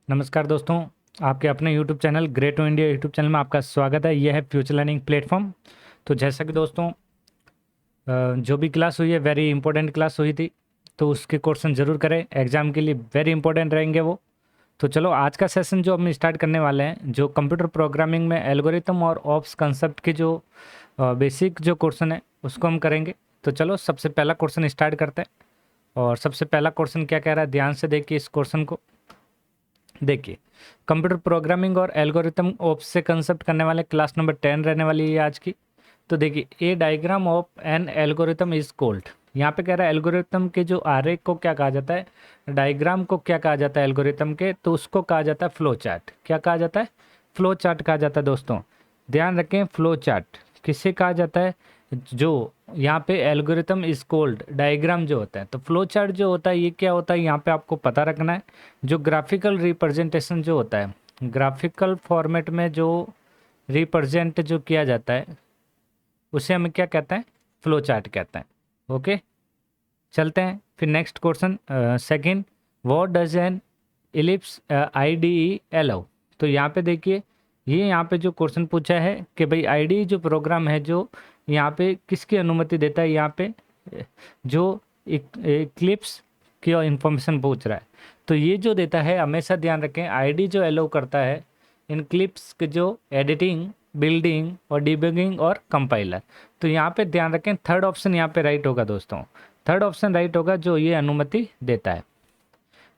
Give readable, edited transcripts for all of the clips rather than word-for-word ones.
नमस्कार दोस्तों, आपके अपने YouTube channel great to India YouTube channel में आपका स्वागत है। यह है फ्यूचर लर्निंग प्लेटफॉर्म। तो जैसा कि दोस्तों जो भी क्लास हुई है वेरी इंपॉर्टेंट क्लास हुई थी, तो उसके क्वेश्चन ज़रूर करें, एग्जाम के लिए वेरी इंपॉर्टेंट रहेंगे वो। तो चलो आज का सेशन जो हम स्टार्ट करने वाले हैं, जो कंप्यूटर प्रोग्रामिंग में एल्गोरिथम और ऑप्स कंसेप्ट के जो बेसिक जो क्वेश्चन है उसको हम करेंगे। तो चलो सबसे पहला क्वेश्चन स्टार्ट करते हैं। और सबसे पहला क्वेश्चन क्या कह रहा है, ध्यान से देखिए इस क्वेश्चन को। देखिए, कंप्यूटर प्रोग्रामिंग और एल्गोरिथम ऑप्स से कंसेप्ट करने वाले क्लास नंबर 10 रहने वाली है आज की। तो देखिए, a diagram of an algorithm is called. यहाँ पे कह रहा है एल्गोरिथम के जो आरेख को क्या कहा जाता है, डायग्राम को क्या कहा जाता है एल्गोरिथम के, तो उसको कहा जाता है फ्लो चार्ट। क्या कहा जाता है? फ्लो चार्ट कहा जाता है दोस्तों। ध्यान रखें, फ्लो चार्ट किससे कहा जाता है? जो यहाँ पे एल्गोरिथम इज कोल्ड डायग्राम जो होता है, तो फ्लो चार्ट जो होता है ये क्या होता है यहाँ पे आपको पता रखना है। जो ग्राफिकल रिप्रेजेंटेशन जो होता है, ग्राफिकल फॉर्मेट में जो रिप्रेजेंट जो किया जाता है उसे हम क्या कहते हैं? फ्लो चार्ट कहते हैं। ओके, चलते हैं फिर next question second. What does N ellipse IDE allow. तो यहाँ पे देखिए, ये यहाँ पे जो क्वेश्चन पूछा है कि भाई आईडीई जो प्रोग्राम है जो यहाँ पे किसकी अनुमति देता है, यहाँ पे जो इक्लिप्स की इंफॉर्मेशन पूछ रहा है। तो ये जो देता है, हमेशा ध्यान रखें, आईडी जो अलाउ करता है इन क्लिप्स के जो एडिटिंग, बिल्डिंग और डिबगिंग और कंपाइलर। तो यहाँ पे ध्यान रखें, थर्ड ऑप्शन यहाँ पे राइट होगा दोस्तों। थर्ड ऑप्शन राइट होगा जो ये अनुमति देता है।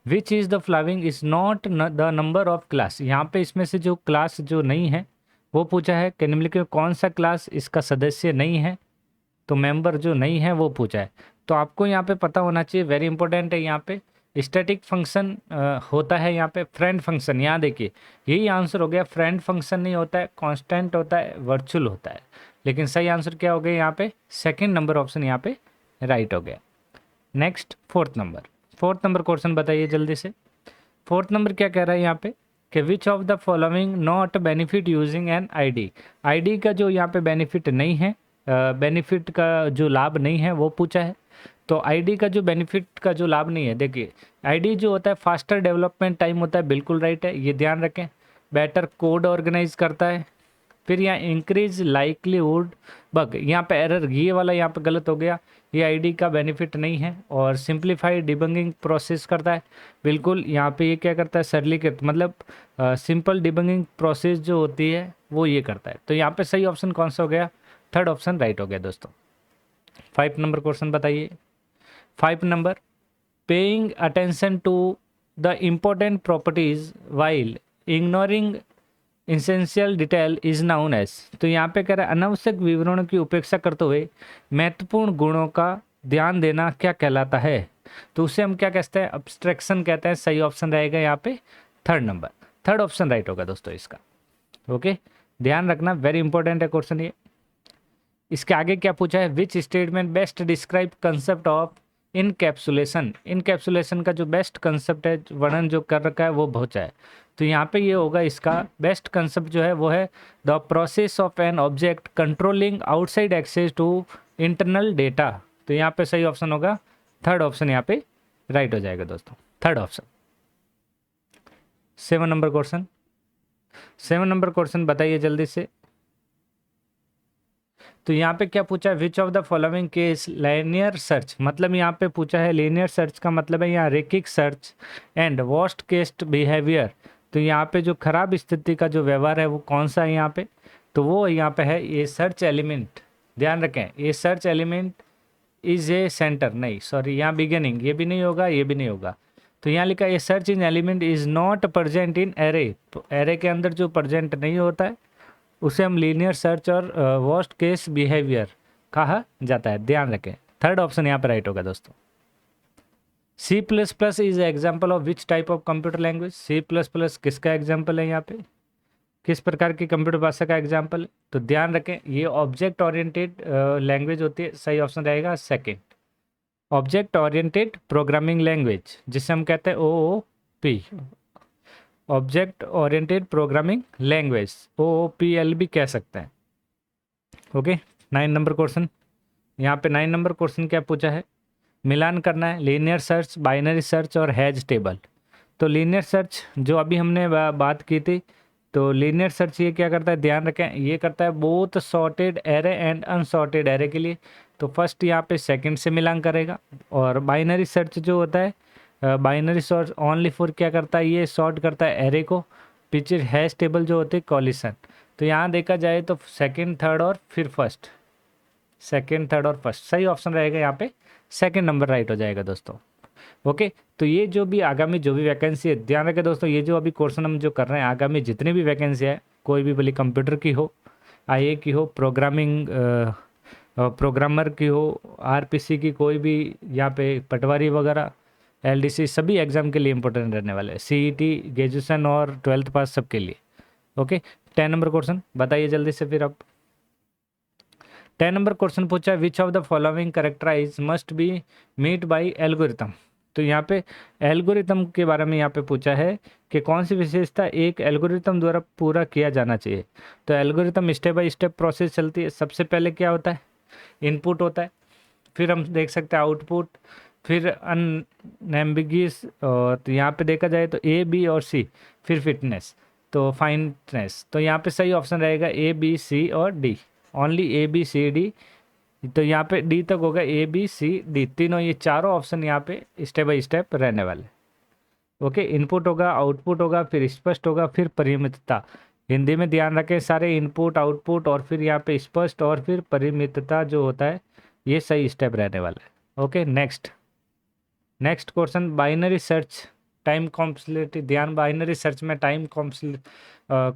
Which is the following is not the number of class. यहाँ पे इसमें से जो क्लास जो नहीं है वो पूछा है कि निम्नलिखित में कौन सा क्लास इसका सदस्य नहीं है, तो मेंबर जो नहीं है वो पूछा है। तो आपको यहाँ पे पता होना चाहिए, वेरी इंपॉर्टेंट है। यहाँ पे स्टैटिक फंक्शन होता है, यहाँ पे फ्रेंड फंक्शन। यहाँ देखिए, यही आंसर हो गया। फ्रेंड फंक्शन नहीं होता है, कांस्टेंट होता है, वर्चुअल होता है। लेकिन सही आंसर क्या हो गया यहाँ पे? सेकंड नंबर ऑप्शन यहाँ पे राइट हो गया। नेक्स्ट फोर्थ नंबर क्वेश्चन बताइए जल्दी से। फोर्थ नंबर क्या कह रहा है यहाँ पे कि which of the following not benefit using an ID. ID का जो यहाँ पे बेनिफिट नहीं है, बेनिफिट का जो लाभ नहीं है वो पूछा है। तो आईडी का जो बेनिफिट का जो लाभ नहीं है, देखिए आईडी जो होता है फास्टर डेवलपमेंट टाइम होता है, बिल्कुल राइट है, ये ध्यान रखें। बेटर कोड ऑर्गेनाइज करता है। फिर यहाँ इंक्रीज लाइकलीहुड बग, यहाँ पे एरर, ये वाला यहाँ पे गलत हो गया, ये आईडी का बेनिफिट नहीं है। और सिंप्लीफाइड डिबगिंग प्रोसेस करता है, बिल्कुल यहाँ पे ये क्या करता है? सरलीकृत, मतलब सिंपल डिबगिंग प्रोसेस जो होती है वो ये करता है। तो यहाँ पे सही ऑप्शन कौन सा हो गया? थर्ड ऑप्शन राइट हो गया दोस्तों। 5 नंबर क्वेश्चन बताइए। 5 number, paying attention to the important properties while ignoring inessential detail is known as. तो यहाँ पे कह रहा है अनावश्यक विवरणों की उपेक्षा करते हुए महत्वपूर्ण गुणों का ध्यान देना क्या कहलाता है? तो उसे हम क्या कहते हैं? अब्स्ट्रैक्शन कहते हैं। सही ऑप्शन रहेगा यहाँ पे third number. Third option right होगा दोस्तों इसका। ओके, ध्यान रखना, वेरी इंपॉर्टेंट है क्वेश्चन ये। इसके आगे क्या पूछा है? Which statement best describe concept of encapsulation. Encapsulation का जो बेस्ट कंसेप्ट है, वर्णन जो कर रखा है वो पहुंचा है। तो यहाँ पे ये होगा, इसका बेस्ट कंसेप्ट जो है वो है the process of an object controlling outside access to internal data. तो यहाँ पे सही ऑप्शन होगा थर्ड ऑप्शन, यहाँ पे राइट हो जाएगा दोस्तों, third option. 7 number question. 7 number question बताइए जल्दी से। तो यहाँ पे क्या पूछा है? Which of the following case linear search, मतलब यहाँ पे पूछा है लीनियर सर्च का मतलब है यहाँ रेखिक search and worst case behaviour. तो यहाँ पे जो खराब स्थिति का जो व्यवहार है वो कौन सा है यहाँ पे? तो वो यहाँ पे है ये सर्च एलिमेंट। ध्यान रखें, ये search element is a centre, नहीं सॉरी, यहाँ बिगिनिंग, ये भी नहीं होगा, ये भी नहीं होगा। तो यहाँ लिखा है search in element is not present in array. तो एरे के अंदर जो प्रेजेंट नहीं होता है उसे हम लीनियर सर्च और वर्स्ट केस बिहेवियर कहा जाता है। ध्यान रखें, थर्ड ऑप्शन यहाँ पर राइट होगा दोस्तों। C plus plus is example of which type of computer language. C plus plus किसका एग्जाम्पल है यहाँ पे? किस प्रकार की कंप्यूटर भाषा का एग्जाम्पल है? तो ध्यान रखें, ये ऑब्जेक्ट ओरिएंटेड लैंग्वेज होती है। सही ऑप्शन रहेगा second, object oriented programming language, जिसे हम कहते हैं OOP, object oriented programming language, OOPL भी कह सकते हैं। Okay, 9 number question. यहाँ पे 9 नंबर क्वेश्चन क्या पूछा है? मिलान करना है लीनियर सर्च, बाइनरी सर्च और हैज टेबल। तो लीनियर सर्च जो अभी हमने बात की थी, तो लीनियर सर्च ये क्या करता है, ध्यान रखें, ये करता है both sorted array and unsorted array के लिए। तो फर्स्ट यहाँ पे सेकंड से मिलान करेगा। और बाइनरी सर्च जो होता है, बाइनरी सर्च ओनली फॉर क्या करता है, ये सॉर्ट करता है एरे को, पिच हैश टेबल जो होते हैं कॉलिशन। तो यहाँ देखा जाए तो सेकंड, थर्ड और फिर फर्स्ट, सेकंड, थर्ड और फर्स्ट सही ऑप्शन रहेगा यहाँ पे, सेकंड नंबर राइट हो जाएगा दोस्तों। ओके, तो ये जो भी आगामी जो भी वैकेंसी है, ध्यान रखें दोस्तों, ये जो अभी क्वेश्चन हम जो कर रहे हैं, आगामी जितनी भी वैकेंसी है, कोई भी भले कंप्यूटर की हो, आईए की हो, प्रोग्रामर की हो, आरपीसी की, कोई भी यहाँ पे पटवारी वगैरह, एलडीसी, सभी एग्जाम के लिए इंपॉर्टेंट रहने वाले हैं, सीईटी, ग्रेजुएशन और 12th पास सबके लिए। ओके, 10 नंबर क्वेश्चन बताइए जल्दी से फिर अब। 10 नंबर क्वेश्चन पूछा है, which of the following characterise must be meet by algorithm. तो यहाँ पे एल्गोरिथम के बारे में यहाँ पे पूछा है कि कौन सी विशेषता एक एल्गोरिथम द्वारा पूरा किया जाना चाहिए। तो algorithm step by step process चलती है। सबसे पहले क्या होता है, इनपुट होता है, फिर हम देख सकते हैं आउटपुट, फिर अनएम्बिगियस, तो यहाँ पे देखा जाए तो ए बी और सी, फिर फिटनेस, तो फाइननेस। तो यहाँ पे सही ऑप्शन रहेगा ए बी सी और D, only A B C D. तो यहाँ पे डी तक होगा, ए बी सी डी, तीनों ये चारों ऑप्शन यहाँ पे स्टेप बाय स्टेप रहने वाले। ओके, इनपुट होगा, आउटपुट होगा, फिर स्पष्ट होगा, फिर परिमितता। हिंदी में ध्यान रखें, सारे इनपुट, आउटपुट और फिर यहाँ पे स्पष्ट और फिर परिमितता जो होता है, ये सही स्टेप रहने वाला है। Okay, next question, binary search time complexity. ध्यान, बाइनरी सर्च में टाइम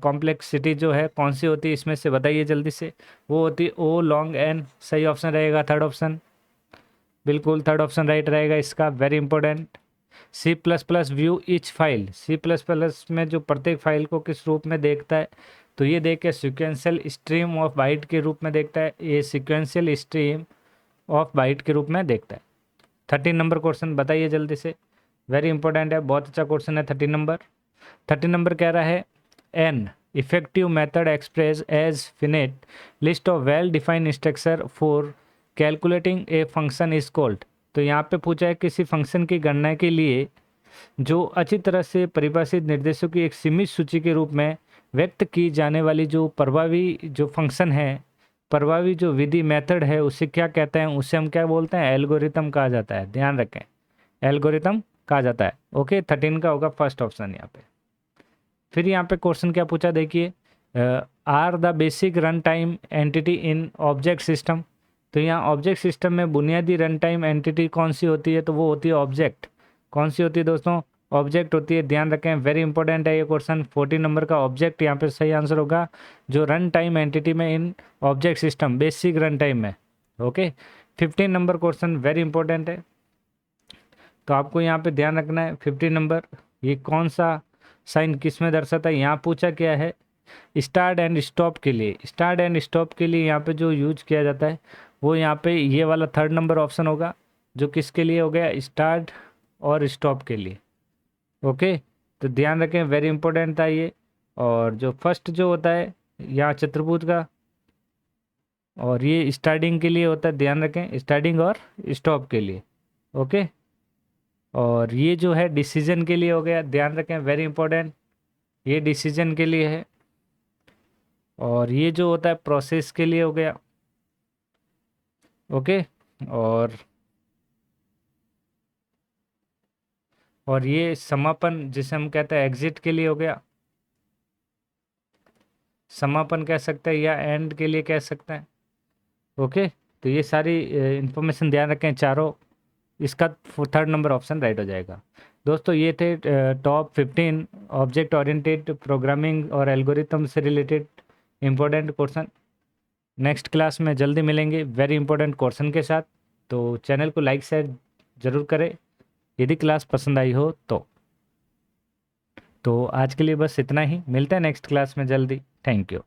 कॉम्प्लेक्सिटी जो है कौन सी होती है, इसमें से बताइए जल्दी से। वो होती है ओ लॉन्ग एन, सही ऑप्शन रहेगा थर्ड ऑप्शन, बिल्कुल थर्ड ऑप्शन राइट रहेगा इसका, very important. C plus plus view each file, C plus plus में जो प्रत्येक फाइल को किस रूप में देखता है, तो ये देख के सिक्वेंशियल स्ट्रीम ऑफ बाइट के रूप में देखता है, ये सिक्वेंशियल स्ट्रीम ऑफ बाइट के रूप में देखता है। 13 नंबर क्वेश्चन बताइए जल्दी से, वेरी इंपॉर्टेंट है, बहुत अच्छा क्वेश्चन है। 13 नंबर कह रहा है, an effective method express as finite list of well defined structure for calculating a function is called. तो यहाँ पे पूछा है किसी फंक्शन की गणना के लिए जो अच्छी तरह से परिभाषित निर्देशों की एक सीमित सूची के रूप में व्यक्त की जाने वाली जो प्रभावी जो फंक्शन है, प्रभावी जो विधि मेथड है, उसे क्या कहते हैं, उसे हम क्या बोलते हैं, एल्गोरिथम कहा जाता है। ध्यान रखें, एल्गोरिथम कहा जाता है। ओके, 13 का होगा फर्स्ट ऑप्शन यहाँ पे। फिर यहाँ पे क्वेश्चन क्या पूछा देखिए, are the basic run time entity in object system. तो यहाँ ऑब्जेक्ट सिस्टम में बुनियादी रन टाइम एंटिटी कौन सी होती है, तो वो होती है ऑब्जेक्ट। कौन सी होती है दोस्तों, ऑब्जेक्ट होती है। ध्यान रखें, वेरी इंपॉर्टेंट है ये क्वेश्चन। 14 नंबर का ऑब्जेक्ट यहाँ पे सही आंसर होगा, जो रन टाइम एंटिटी में इन object system basic run time में। Okay, 15 number question very important है, तो आपको यहाँ पे ध्यान रखना है। 15 नंबर, ये कौन सा साइन किस में दर्शाता है, यहाँ पूछा क्या है, स्टार्ट एंड स्टॉप के लिए। स्टार्ट एंड स्टॉप के लिए यहाँ पे जो यूज किया जाता है वो यहाँ पे ये वाला 3rd नंबर ऑप्शन होगा, जो किसके लिए हो गया, स्टार्ट और स्टॉप के लिए। ओके, तो ध्यान रखें, वेरी इंपॉर्टेंट था ये। और जो फर्स्ट जो होता है यहाँ चतुर्भुज का, और ये स्टार्टिंग के लिए होता है, ध्यान रखें, स्टार्टिंग और स्टॉप के लिए। ओके, और ये जो है डिसीजन के लिए हो गया, ध्यान रखें, वेरी इंपॉर्टेंट, ये डिसीजन के लिए है। और ये जो होता है प्रोसेस के लिए हो गया। ओके, और ये समापन जिसे हम कहते हैं एग्जिट के लिए हो गया, समापन कह सकते हैं या एंड के लिए कह सकते हैं। ओके, तो ये सारी इंफॉर्मेशन ध्यान रखें चारों, इसका 3rd नंबर ऑप्शन राइट हो जाएगा। दोस्तों ये थे टॉप 15 ऑब्जेक्ट ओरिएंटेड प्रोग्रामिंग और एल्गोरिथम से related important question. Next class में जल्दी मिलेंगे वेरी इंपॉर्टेंट क्वेश्चन के साथ। तो चैनल को लाइक शेयर ज़रूर करें यदि क्लास पसंद आई हो तो आज के लिए बस इतना ही, मिलते हैं नेक्स्ट क्लास में जल्दी। Thank you.